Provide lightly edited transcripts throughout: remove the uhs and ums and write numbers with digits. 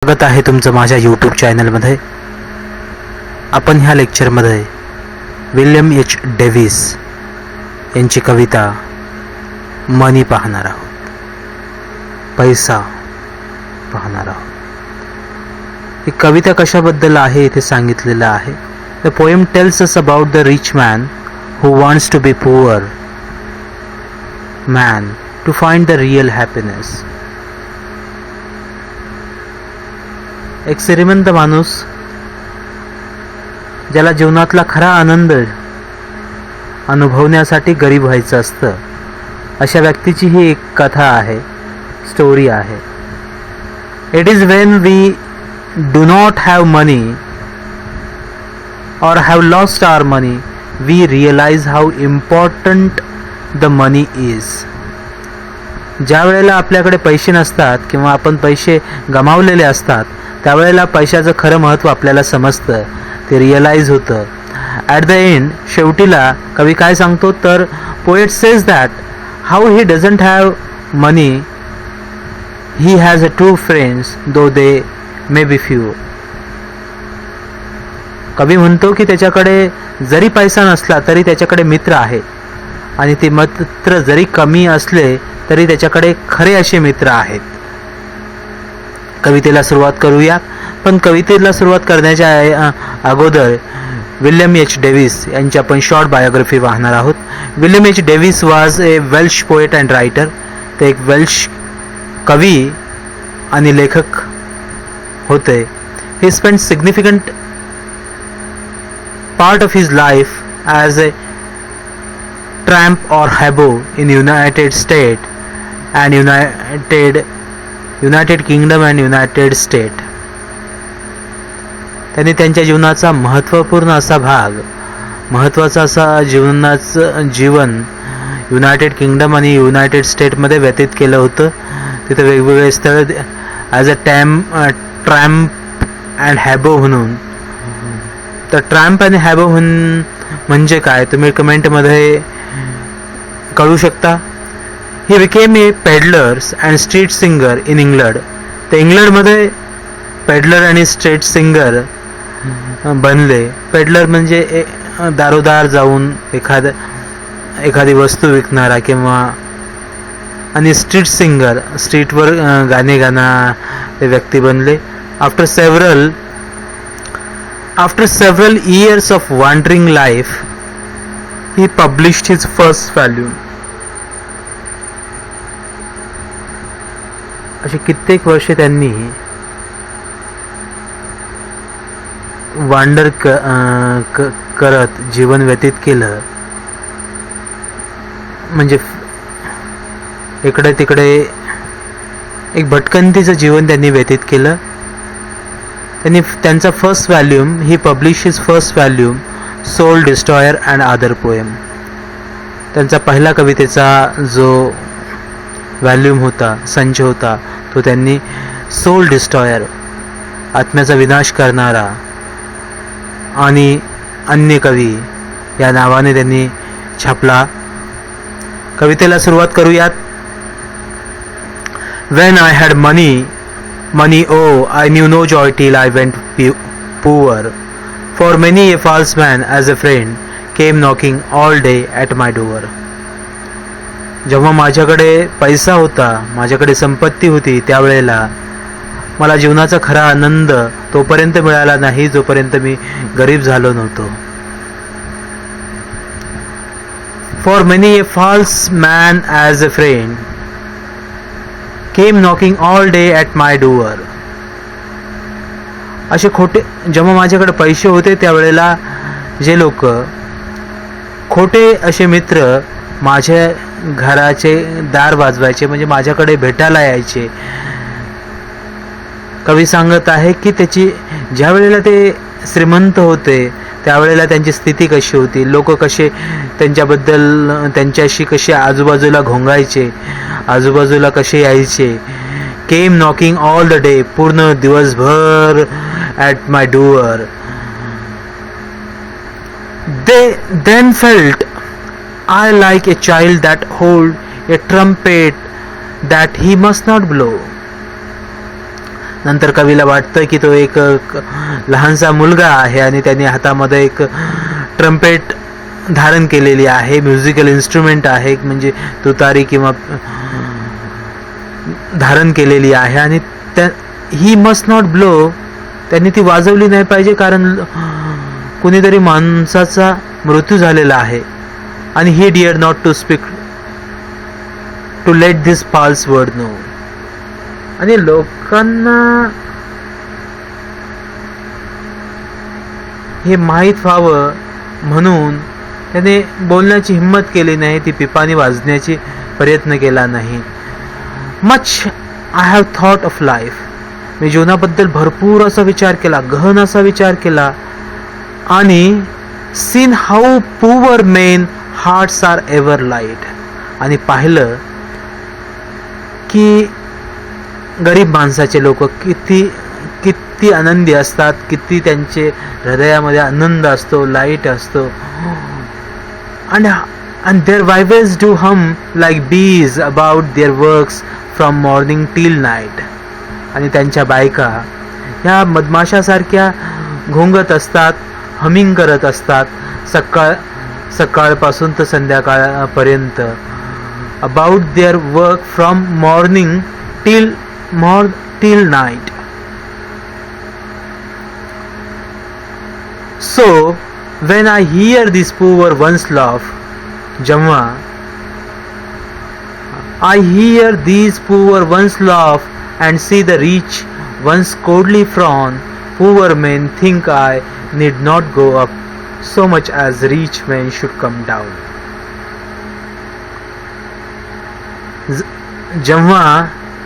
स्वागत आहे तुमचं माझ्या यूट्यूब चॅनलमध्ये. आपण ह्या लेक्चरमध्ये विल्यम एच डेव्हिस यांची कविता मनी पाहणार आहोत, पैसा पाहणार आहोत. ही कविता कशाबद्दल आहे इथे सांगितलेलं आहे. The poem tells us about the rich man who wants to be poor man to find the real happiness. एक श्रीमंत माणूस ज्याला जीवनातला खरा आनंद अनुभवण्यासाठी गरीब व्हायचं असतं, अशा व्यक्तीची ही एक कथा आहे, स्टोरी आहे. It is when we do not have money or have lost our money, we realize how important the money is. ज्या वेळेला आपल्याकडे पैसे नसतात किंवा आपण पैसे गमावलेले असतात, त्यावेळेला पैशाचं खरं महत्त्व आपल्याला समजतं, ते रिअलाइज होतं. ॲट द एंड, शेवटीला कवी काय सांगतो तर, poet says that how he doesn't have money he has a true friends though they may be few. कवी म्हणतो की त्याच्याकडे जरी पैसा नसला तरी त्याच्याकडे मित्र आहेत, आणि ते मित्र जरी कमी असले तरी त्याच्याकडे खरे असे मित्र आहेत. कवितेला सुरुवात करूया. पण कवितेला सुरुवात करण्याच्या अगोदर विल्यम एच डेव्हिस यांची आपण शॉर्ट बायोग्राफी पाहणार आहोत. William H Davies was a Welsh poet and writer. ते एक वेल्श कवी आणि लेखक होते. He spend significant part of his life as a tramp or habbo in United States and United Kingdom and United States. त्यांनी त्यांच्या जीवनाचा महत्त्वपूर्ण असा भाग, महत्त्वाचा असा जीवन युनायटेड किंगडम आणि युनायटेड स्टेटमध्ये व्यतीत केलं होतं. तिथे वेगवेगळे स्थळ as a tramp and Habo म्हणून. तर ट्रॅम्प आणि हॅबो म्हणजे काय तुम्ही कमेंटमध्ये कळू शकता. He became a peddlers and street singer in England. ते इंग्लंडमध्ये पेडलर आणि स्ट्रीट सिंगर बनले. पेडलर म्हणजे दारोदार जाऊन एखादी वस्तू विकणारा किंवा, आणि स्ट्रीट सिंगर स्ट्रीटवर गाणे गाणारे व्यक्ती बनले. After several years of wandering life, he published his first volume. अशी कित्येक वर्षे त्यांनी वांडर करत जीवन व्यतीत केलं. म्हणजे इकडे तिकडे एक भटकंतीचं जीवन त्यांनी व्यतीत केलं. त्यांनी त्यांचा first volume, he publish his first volume soul destroyer and other poem. त्यांचा पहिला कवितेचा जो व्हॅल्यूम होता, संच होता, तो त्यांनी सोल डिस्ट्रॉयर, आत्म्याचा विनाश करणारा, आणि अन्य कवी या नावाने त्यांनी छापला. कवितेला सुरुवात करूयात. When I had money, oh, I knew no joy till I went poor. For many a false man as a friend came knocking all day at my door. जेव्हा माझ्याकडे पैसा होता, माझ्याकडे संपत्ती होती, त्यावेळेला मला जीवनाचा खरा आनंद तोपर्यंत मिळाला नाही जोपर्यंत मी गरीब झालो नव्हतो. For many a false man as a friend came knocking all day at my door. असे खोटे, जेव्हा माझ्याकडे पैसे होते त्यावेळेला जे लोक खोटे असे मित्र माझ्या घराचे दार वाजवायचे, म्हणजे माझ्याकडे भेटायला यायचे. कवी सांगत आहे की ज्या वेळेला ते श्रीमंत होते त्यावेळेला त्यांची स्थिती कशी होती, लोक कसे त्यांच्याशी कसे आजूबाजूला घोंगायचे, आजूबाजूला कसे यायचे. केम नॉकिंग ऑल द डे, पूर्ण दिवसभर at my door. They then felt I like a child that hold a trumpet that he must not blow. नंतर कवीला वाटतं की तो एक लहानसा मुलगा आहे आणि त्याने हातामध्ये एक ट्रम्पेट धारण केलेली आहे, म्युझिकल इन्स्ट्रुमेंट आहे, म्हणजे तुतारी किंवा धारण केलेली आहे आणि ही मस्ट नॉट ब्लो, त्यांनी ती वाजवली नाही पाहिजे कारण कुणीतरी माणसाचा मृत्यू झालेला आहे. आणि he dared not to speak to let this false word no. आणि लोकांना हे माहीत व्हावं म्हणून त्याने बोलण्याची हिंमत केली नाही, ती पिपाणी वाजण्याची प्रयत्न केला नाही. Much I have thought of life, मी जीवनाबद्दल भरपूर असा विचार केला, गहन असा विचार केला आणि seen how poor men hearts are ever light, आणि पाहिलं की गरीब माणसाचे लोक किती आनंदी असतात, किती त्यांचे हृदयामध्ये आनंद असतो, लाईट असतो. and their wives do hum like bees about their works from morning till night. आणि त्यांच्या बायका ह्या मधमाशासारख्या घोंगत असतात, हमिंग करत असतात सकाळपासून तर संध्याकाळपर्यंत. about their work from morning till night. So when I hear these poor ones laugh, जेव्हा I hear these poor ones laugh and see the rich ones coldly frown, poor men think I need not go up so much as rich men should come down. जेव्हा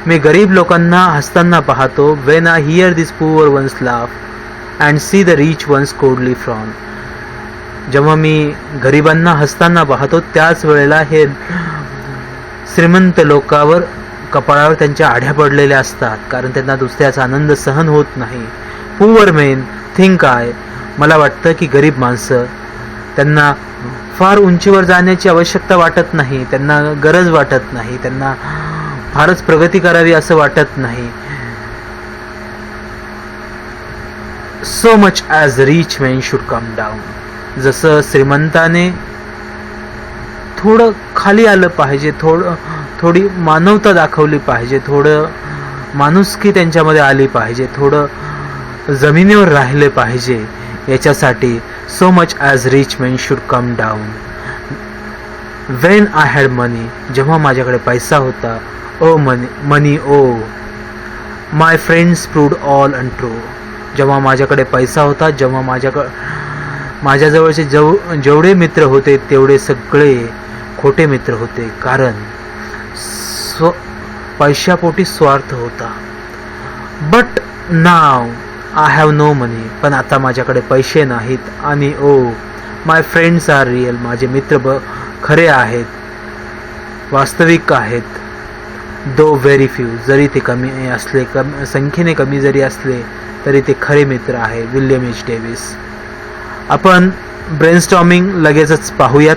मी गरीब लोकांना हसताना पाहतो, when I hear these poor ones laugh and see the rich ones coldly frown, जेव्हा मी गरिबांना हसताना पाहतो त्याच वेळेला हे श्रीमंत लोकांवर कपाळावर त्यांच्या आढ्या पडलेल्या असतात, कारण त्यांना दुसऱ्याचा आनंद सहन होत नाही. पुअर मेन थिंक आय, मला वाटतं की गरीब माणसं, त्यांना फार उंचीवर जाण्याची आवश्यकता वाटत नाही, त्यांना गरज वाटत नाही, त्यांना फारच प्रगती करावी असं वाटत नाही. So much as rich men should come down, जसं श्रीमंताने थोडं खाली आलं पाहिजे, थोडी मानवता दाखवली पाहिजे, थोडं माणुसकी त्यांच्यामध्ये आली पाहिजे, थोडं जमिनीवर राहिले पाहिजे, याच्यासाठी so much as rich men should come down. When I had money, जेव्हा माझ्याकडे पैसा होता, O money O my friends proved all untrue, जेव्हा माझ्याकडे पैसा होता, जेव्हा माझ्याजवळचे जेवढे मित्र होते तेवढे सगळे खोटे मित्र होते, कारण पैशापोटी स्वार्थ होता. But now I have no money, पण आता माझ्याकडे पैसे नाहीत, आणि O my friends are real, माझे मित्र खरे आहेत, वास्तविक आहेत. दो व्हेरी फ्यू, जरी ते कमी असले, संख्येने कमी जरी असले तरी ते खरे मित्र आहे. William H Davis. आपण ब्रेनस्टॉर्मिंग लगेचच पाहूयात.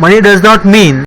मनी डज नॉट मीन